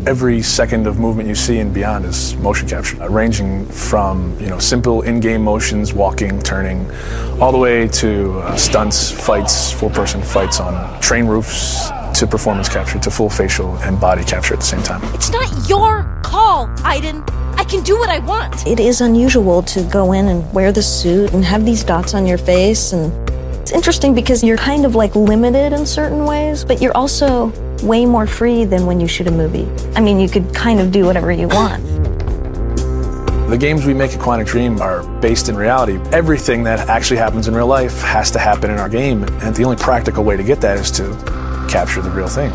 Every second of movement you see and beyond is motion capture, ranging from simple in-game motions, walking, turning, all the way to stunts, fights, full-person fights on train roofs, to performance capture, to full facial and body capture at the same time. It's not your call, Aiden. I can do what I want. It is unusual to go in and wear the suit and have these dots on your face, and it's interesting because you're kind of like limited in certain ways, but you're also way more free than when you shoot a movie. I mean, you could kind of do whatever you want. The games we make at Quantic Dream are based in reality. Everything that actually happens in real life has to happen in our game, and the only practical way to get that is to capture the real thing.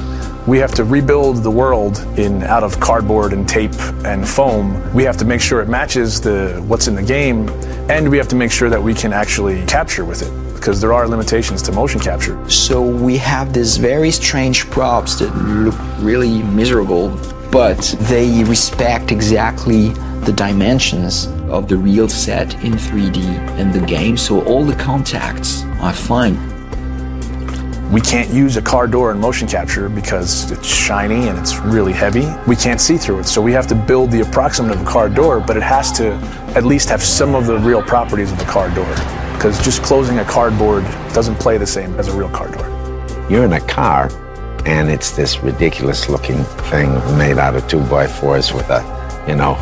We have to rebuild the world out of cardboard and tape and foam. We have to make sure it matches what's in the game, and we have to make sure that we can actually capture with it, because there are limitations to motion capture. So we have these very strange props that look really miserable, but they respect exactly the dimensions of the real set in 3D in the game, so all the contacts are fine. We can't use a car door in motion capture because it's shiny and it's really heavy. We can't see through it, so we have to build the approximate of a car door, but it has to at least have some of the real properties of a car door, because just closing a cardboard doesn't play the same as a real car door. You're in a car, and it's this ridiculous looking thing made out of 2x4s with a,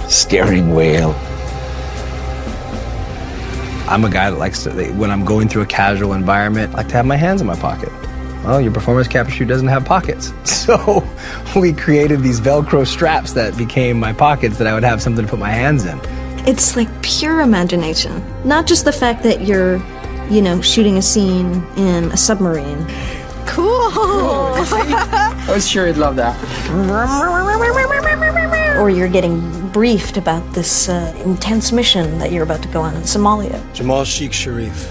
steering wheel. I'm a guy that likes to, when I'm going through a casual environment, I like to have my hands in my pocket. Well, your performance capture suit doesn't have pockets. So we created these Velcro straps that became my pockets that I would have something to put my hands in. It's like pure imagination. Not just the fact that you're, shooting a scene in a submarine. Cool. I was sure you'd love that. Or you're getting briefed about this intense mission that you're about to go on in Somalia. Jamal Sheikh Sharif.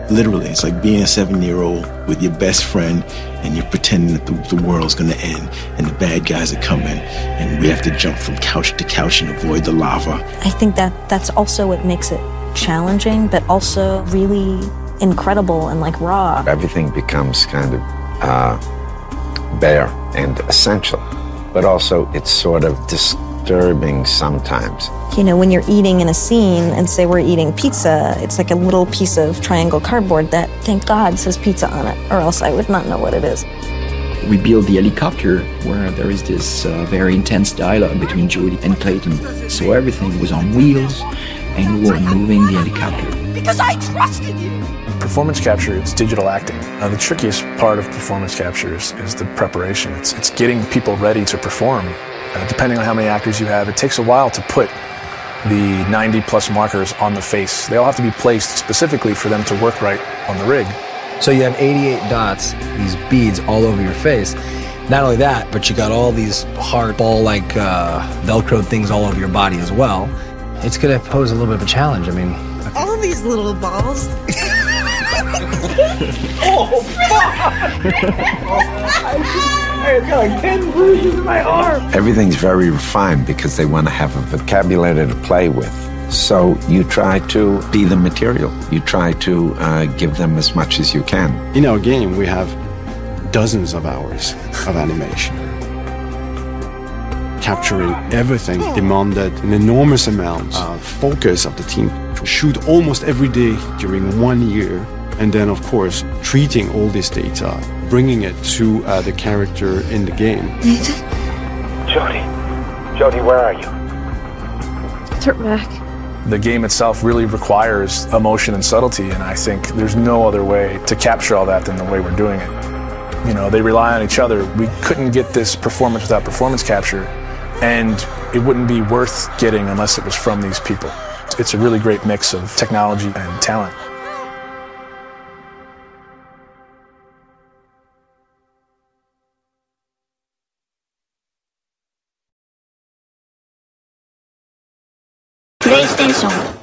Literally, it's like being a 7-year-old with your best friend and you're pretending that the world's gonna end and the bad guys are coming and we have to jump from couch to couch and avoid the lava. I think that's also what makes it challenging, but also really incredible and like raw. Everything becomes kind of bare and essential, but also it's sort of disturbing sometimes. When you're eating in a scene and say we're eating pizza, it's like a little piece of triangle cardboard that, thank God, says pizza on it, or else I would not know what it is. We built the helicopter where there is this very intense dialogue between Jody and Clayton. So everything was on wheels and we were moving the helicopter. Because I trusted you! Performance capture is digital acting. The trickiest part of performance capture is the preparation. It's getting people ready to perform. Depending on how many actors you have, it takes a while to put the 90+ markers on the face. They all have to be placed specifically for them to work right on the rig. So you have 88 dots, these beads all over your face. Not only that, but you got all these hard ball-like Velcro things all over your body as well. It's going to pose a little bit of a challenge. I mean, All these little balls. oh, fuck! I got like 10 bruises in my arm. Everything's very refined because they want to have a vocabulary to play with. So you try to be the material. You try to give them as much as you can. In our game, we have dozens of hours of animation. Capturing everything demanded an enormous amount of focus of the team. Shoot almost every day during 1 year. And then, of course, treating all this data, bringing it to the character in the game. Nathan? Jody, where are you? Turn back. The game itself really requires emotion and subtlety, and I think there's no other way to capture all that than the way we're doing it. They rely on each other. We couldn't get this performance without performance capture, and it wouldn't be worth getting unless it was from these people. It's a really great mix of technology and talent. プレイステーション